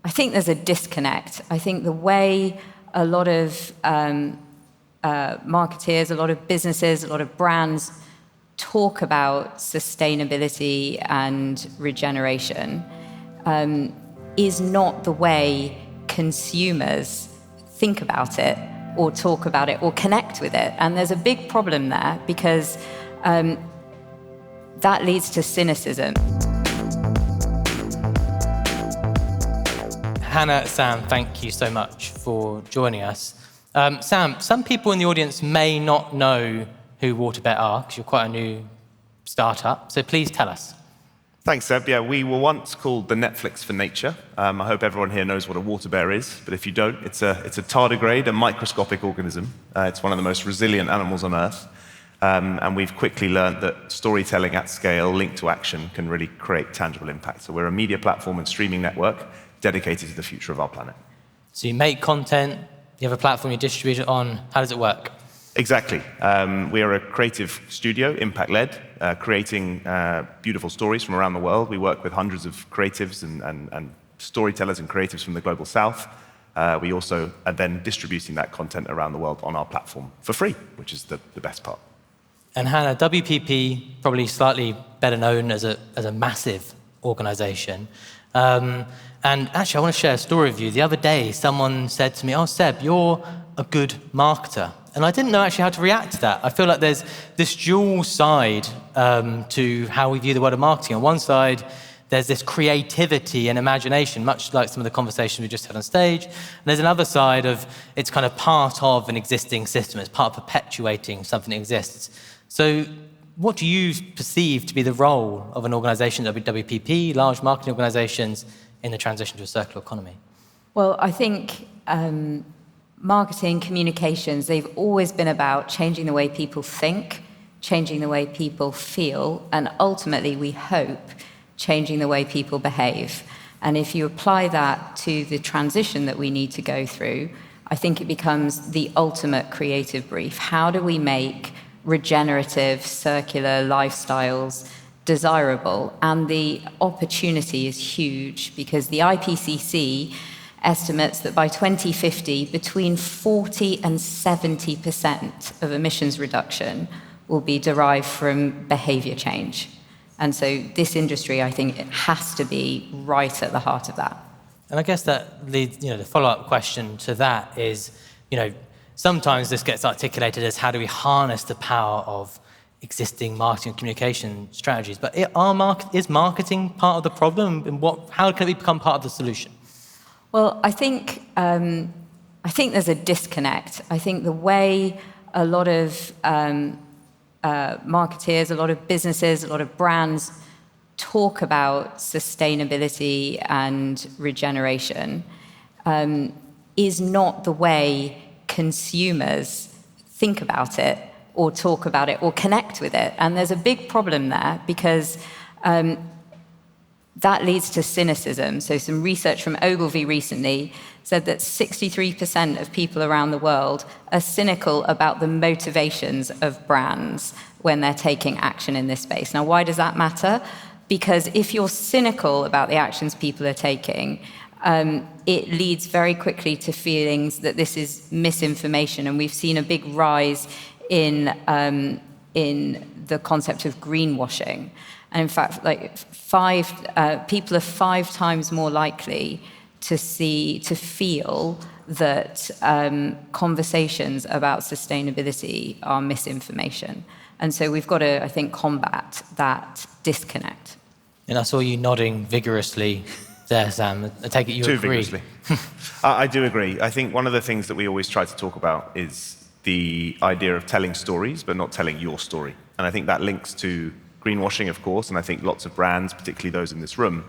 I think there's a disconnect. I think the way a lot of marketeers, a lot of businesses, a lot of brands talk about sustainability and regeneration is not the way consumers think about it or talk about it or connect with it. And there's a big problem there because that leads to cynicism. Hannah, Sam, thank you so much for joining us. Sam, some people in the audience may not know who WaterBet are, because you're quite a new startup, so please tell us. Thanks, Seb. Yeah, we were once called the Netflix for nature. I hope everyone here knows what a water bear is, but if you don't, it's a tardigrade, a microscopic organism. It's one of the most resilient animals on Earth, and we've quickly learned that storytelling at scale linked to action can really create tangible impact. So we're a media platform and streaming network dedicated to the future of our planet. So you make content, you have a platform you distribute it on. How does it work? Exactly. We are a creative studio, impact-led, creating beautiful stories from around the world. We work with hundreds of creatives and storytellers and creatives from the global south. We also are then distributing that content around the world on our platform for free, which is the best part. And Hannah, WPP, probably slightly better known as a massive organization. And actually, I want to share a story with you. The other day, someone said to me, "Oh, Seb, you're a good marketer." And I didn't know actually how to react to that. I feel like there's this dual side to how we view the world of marketing. On one side, there's this creativity and imagination, much like some of the conversations we just had on stage. And there's another side of it's kind of part of an existing system. It's part of perpetuating something that exists. So what do you perceive to be the role of an organization, WPP, large marketing organizations, in the transition to a circular economy? Well, I think marketing, communications, they've always been about changing the way people think, changing the way people feel, and ultimately, we hope, changing the way people behave. And if you apply that to the transition that we need to go through, I think it becomes the ultimate creative brief. How do we make regenerative, circular lifestyles desirable? And the opportunity is huge because the IPCC estimates that by 2050, between 40 and 70% of emissions reduction will be derived from behavior change. And so this industry, I think, it has to be right at the heart of that. And I guess that leads, the follow-up question to that is, sometimes this gets articulated as how do we harness the power of existing marketing and communication strategies. But is marketing part of the problem? And how can it become part of the solution? Well, I think there's a disconnect. I think the way a lot of marketeers, a lot of businesses, a lot of brands talk about sustainability and regeneration is not the way consumers think about it or talk about it or connect with it. And there's a big problem there because that leads to cynicism. So some research from Ogilvy recently said that 63% of people around the world are cynical about the motivations of brands when they're taking action in this space. Now, why does that matter? Because if you're cynical about the actions people are taking, it leads very quickly to feelings that this is misinformation. And we've seen a big rise in the concept of greenwashing. And in fact, people are 5 times more likely to feel that conversations about sustainability are misinformation. And so we've got to, I think, combat that disconnect. And I saw you nodding vigorously there, Sam. I take it you agree. Too vigorously. I do agree. I think one of the things that we always try to talk about is the idea of telling stories, but not telling your story. And I think that links to greenwashing, of course, and I think lots of brands, particularly those in this room,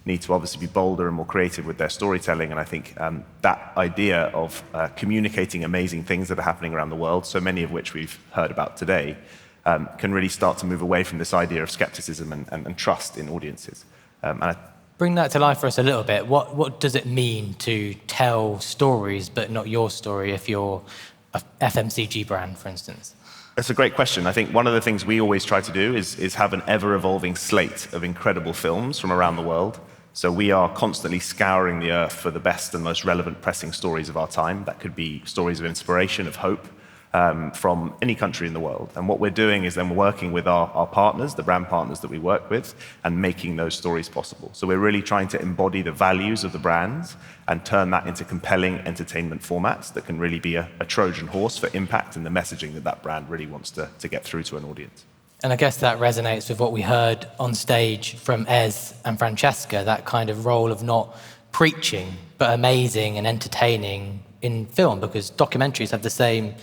need to obviously be bolder and more creative with their storytelling. And I think that idea of communicating amazing things that are happening around the world, so many of which we've heard about today, can really start to move away from this idea of skepticism and trust in audiences. Bring that to life for us a little bit. What does it mean to tell stories but not your story if you're a FMCG brand, for instance? That's a great question. I think one of the things we always try to do is have an ever-evolving slate of incredible films from around the world. So we are constantly scouring the earth for the best and most relevant pressing stories of our time. That could be stories of inspiration, of hope, from any country in the world. And what we're doing is then working with our partners, the brand partners that we work with, and making those stories possible. So we're really trying to embody the values of the brands and turn that into compelling entertainment formats that can really be a Trojan horse for impact and the messaging that that brand really wants to get through to an audience. And I guess that resonates with what we heard on stage from Ez and Francesca, that kind of role of not preaching, but amazing and entertaining in film, because documentaries have the same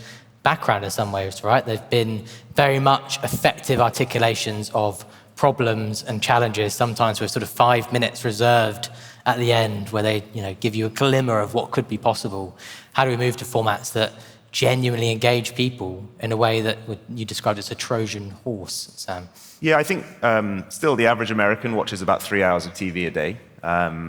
background in some ways, right? They've been very much effective articulations of problems and challenges, sometimes with sort of 5 minutes reserved at the end where they, give you a glimmer of what could be possible. How do we move to formats that genuinely engage people in a way that you described as a Trojan horse, Sam? Yeah, I think still the average American watches about 3 hours of TV a day,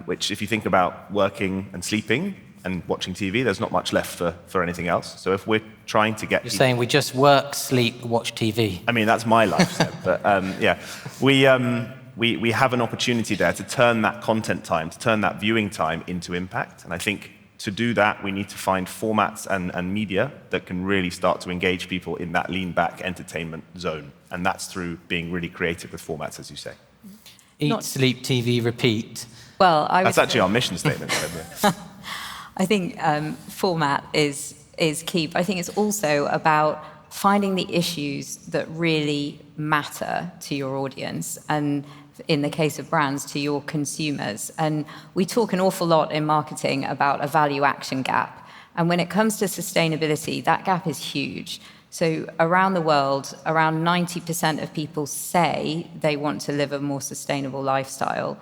which if you think about working and sleeping and watching TV, there's not much left for anything else. So if we're trying to get... You're saying we just work, sleep, watch TV. I mean, that's my life, Seb, but yeah. We have an opportunity there to turn that content time, to turn that viewing time into impact. And I think to do that, we need to find formats and media that can really start to engage people in that lean-back entertainment zone. And that's through being really creative with formats, as you say. Eat, sleep, TV, repeat. Well, that's actually our mission statement. I think format is key, but I think it's also about finding the issues that really matter to your audience, and in the case of brands, to your consumers. And we talk an awful lot in marketing about a value-action gap. And when it comes to sustainability, that gap is huge. So around the world, around 90% of people say they want to live a more sustainable lifestyle,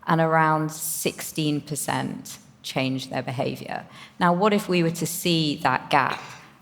and around 16% change their behavior. Now, what if we were to see that gap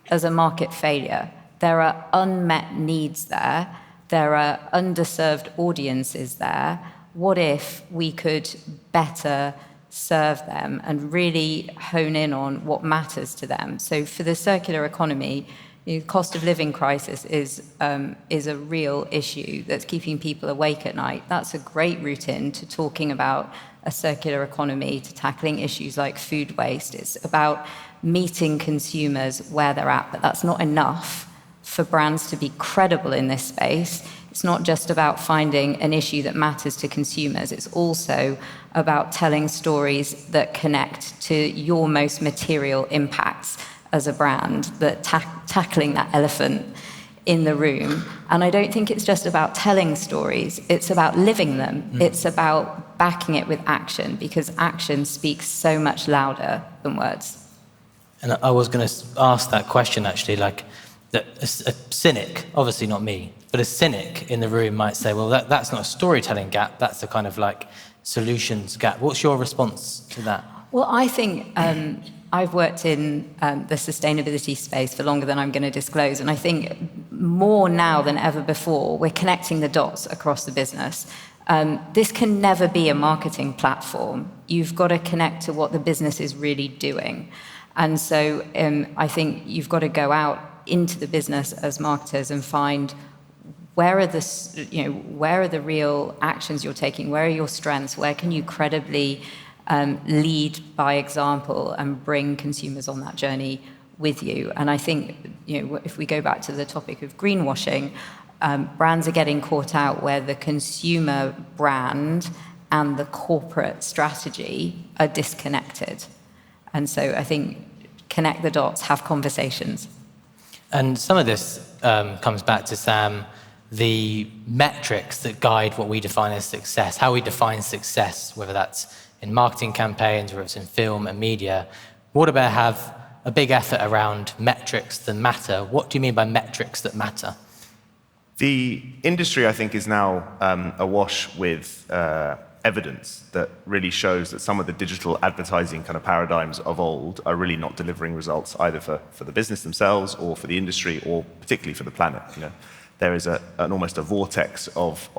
as a market failure? There are unmet needs there. There are underserved audiences there. What if we could better serve them and really hone in on what matters to them? So for the circular economy, the cost of living crisis is a real issue that's keeping people awake at night. That's a great route in to talking about a circular economy, to tackling issues like food waste. It's about meeting consumers where they're at, but that's not enough for brands to be credible in this space. It's not just about finding an issue that matters to consumers. It's also about telling stories that connect to your most material impacts as a brand, that tackling that elephant in the room. And I don't think it's just about telling stories, it's about living them. It's about backing it with action, because action speaks so much louder than words. And I was going to ask that question, actually, like, that a cynic, obviously not me, but a cynic in the room might say, well, that's not a storytelling gap, that's a kind of like solutions gap. What's your response to that? Well, I think I've worked in the sustainability space for longer than I'm going to disclose, and I think more now than ever before, we're connecting the dots across the business. This can never be a marketing platform. You've got to connect to what the business is really doing. And so I think you've got to go out into the business as marketers and find where are the real actions you're taking, where are your strengths, where can you credibly lead by example and bring consumers on that journey with you. And I think, if we go back to the topic of greenwashing, brands are getting caught out where the consumer brand and the corporate strategy are disconnected. And so I think connect the dots, have conversations. And some of this comes back to, Sam, the metrics that guide what we define as success, how we define success, whether that's in marketing campaigns, whether it's in film and media. Waterbear have a big effort around metrics that matter. What do you mean by metrics that matter? The industry, I think, is now awash with evidence that really shows that some of the digital advertising kind of paradigms of old are really not delivering results either for the business themselves or for the industry or particularly for the planet. There is almost a vortex of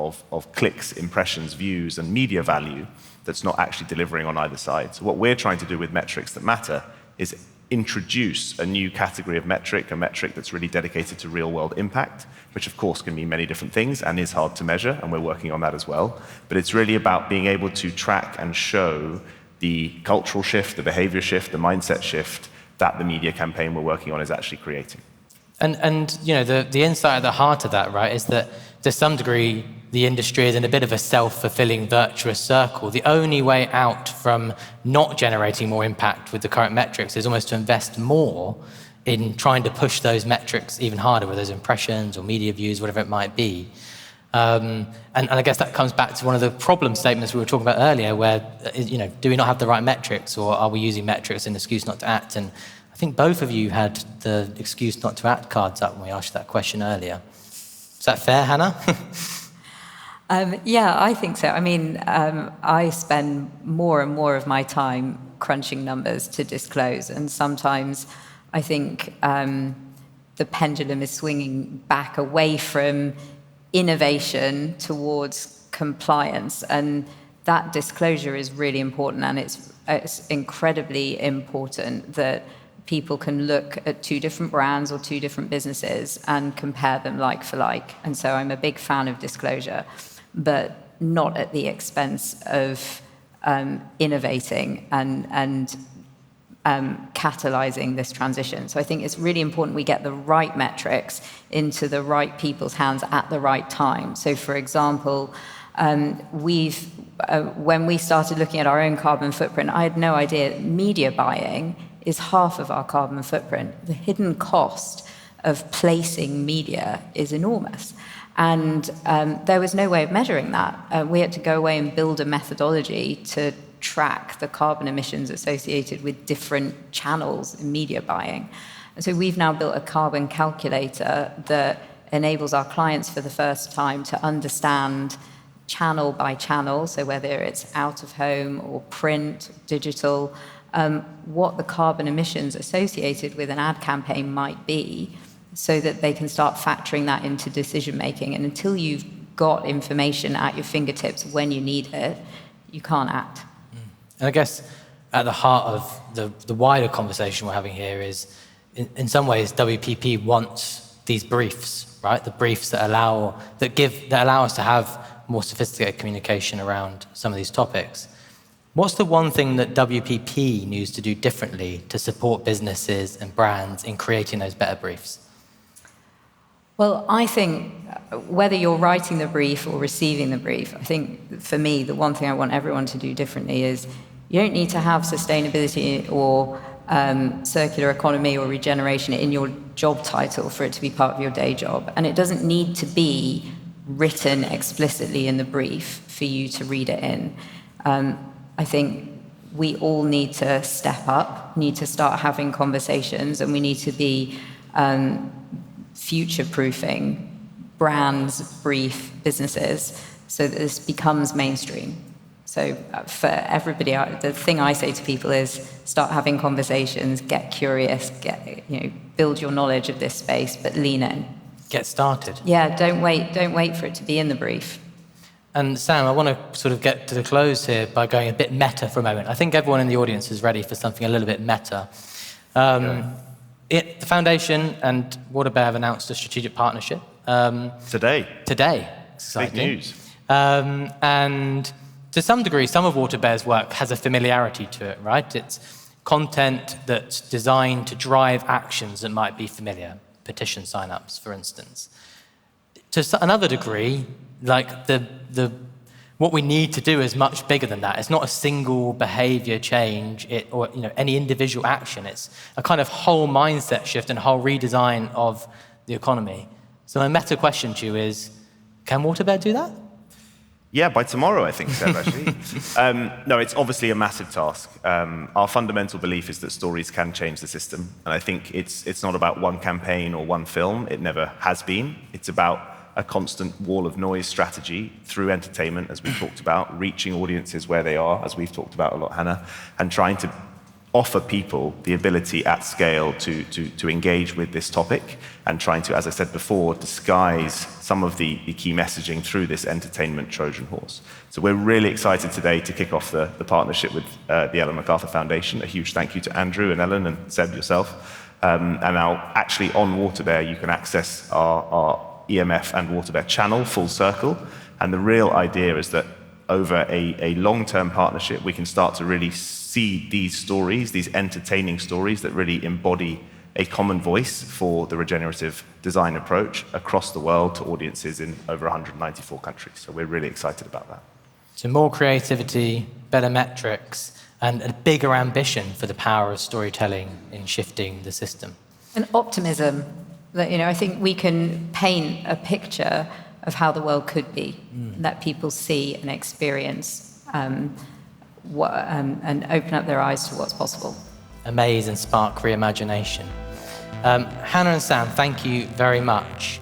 clicks, impressions, views, and media value that's not actually delivering on either side. So what we're trying to do with metrics that matter is introduce a new category of metric, a metric that's really dedicated to real-world impact, which of course can mean many different things and is hard to measure, and we're working on that as well. But it's really about being able to track and show the cultural shift, the behavior shift, the mindset shift that the media campaign we're working on is actually creating. And you know, the insight at the heart of that, right, is that to some degree, the industry is in a bit of a self-fulfilling virtuous circle. The only way out from not generating more impact with the current metrics is almost to invest more in trying to push those metrics even harder, with those impressions or media views, whatever it might be. And I guess that comes back to one of the problem statements we were talking about earlier, where, you know, do we not have the right metrics, or are we using metrics as an excuse not to act? And I think both of you had the excuse not to act cards up when we asked that question earlier. Is that fair, Hannah? Yeah, I think so. I mean, I spend more and more of my time crunching numbers to disclose, and sometimes I think the pendulum is swinging back away from innovation towards compliance, and that disclosure is really important, and it's incredibly important that people can look at two different brands or two different businesses and compare them like for like. And so I'm a big fan of disclosure, but not at the expense of innovating and catalyzing this transition. So I think it's really important we get the right metrics into the right people's hands at the right time. So for example, when we started looking at our own carbon footprint, I had no idea media buying is half of our carbon footprint. The hidden cost of placing media is enormous. And there was no way of measuring that. We had to go away and build a methodology to track the carbon emissions associated with different channels in media buying. And so we've now built a carbon calculator that enables our clients for the first time to understand channel by channel, so whether it's out of home or print, digital, what the carbon emissions associated with an ad campaign might be, so that they can start factoring that into decision making. And until you've got information at your fingertips when you need it, you can't act. And I guess at the heart of the wider conversation we're having here is, in some ways, WPP wants these briefs, right? The briefs that allow us to have more sophisticated communication around some of these topics. What's the one thing that WPP needs to do differently to support businesses and brands in creating those better briefs? Well, I think whether you're writing the brief or receiving the brief, I think for me, the one thing I want everyone to do differently is you don't need to have sustainability or circular economy or regeneration in your job title for it to be part of your day job. And it doesn't need to be written explicitly in the brief for you to read it in. I think we all need to step up, need to start having conversations, and we need to be future-proofing brands, brief businesses, so that this becomes mainstream. So for everybody, the thing I say to people is start having conversations, get curious, build your knowledge of this space, but lean in. Get started. Yeah, don't wait for it to be in the brief. And Sam, I want to sort of get to the close here by going a bit meta for a moment. I think everyone in the audience is ready for something a little bit meta. The Foundation and Waterbear have announced a strategic partnership. Today. Exciting. Big news. And to some degree, some of Waterbear's work has a familiarity to it, right? It's content that's designed to drive actions that might be familiar. Petition sign-ups, for instance. To another degree, like what we need to do is much bigger than that. It's not a single behavior change or any individual action. It's a kind of whole mindset shift and whole redesign of the economy. So my meta question to you is, can Waterbear do that? Yeah, by tomorrow, I think, Seb, actually. No, it's obviously a massive task. Our fundamental belief is that stories can change the system. And I think it's not about one campaign or one film. It never has been. It's about a constant wall of noise strategy through entertainment, as we've talked about, reaching audiences where they are, as we've talked about a lot, Hannah, and trying to offer people the ability at scale to engage with this topic and trying to, as I said before, disguise some of the key messaging through this entertainment Trojan horse. So we're really excited today to kick off the partnership with the Ellen MacArthur Foundation. A huge thank you to Andrew and Ellen and Seb yourself. And now actually on WaterBear, you can access our EMF and WaterBear channel, Full Circle. And the real idea is that over a long-term partnership, we can start to really see these stories, these entertaining stories that really embody a common voice for the regenerative design approach across the world to audiences in over 194 countries. So we're really excited about that. So more creativity, better metrics, and a bigger ambition for the power of storytelling in shifting the system. And optimism, that, I think we can paint a picture of how the world could be, that people see and experience, and open up their eyes to what's possible. Amaze and spark reimagination. Hannah and Sam, thank you very much.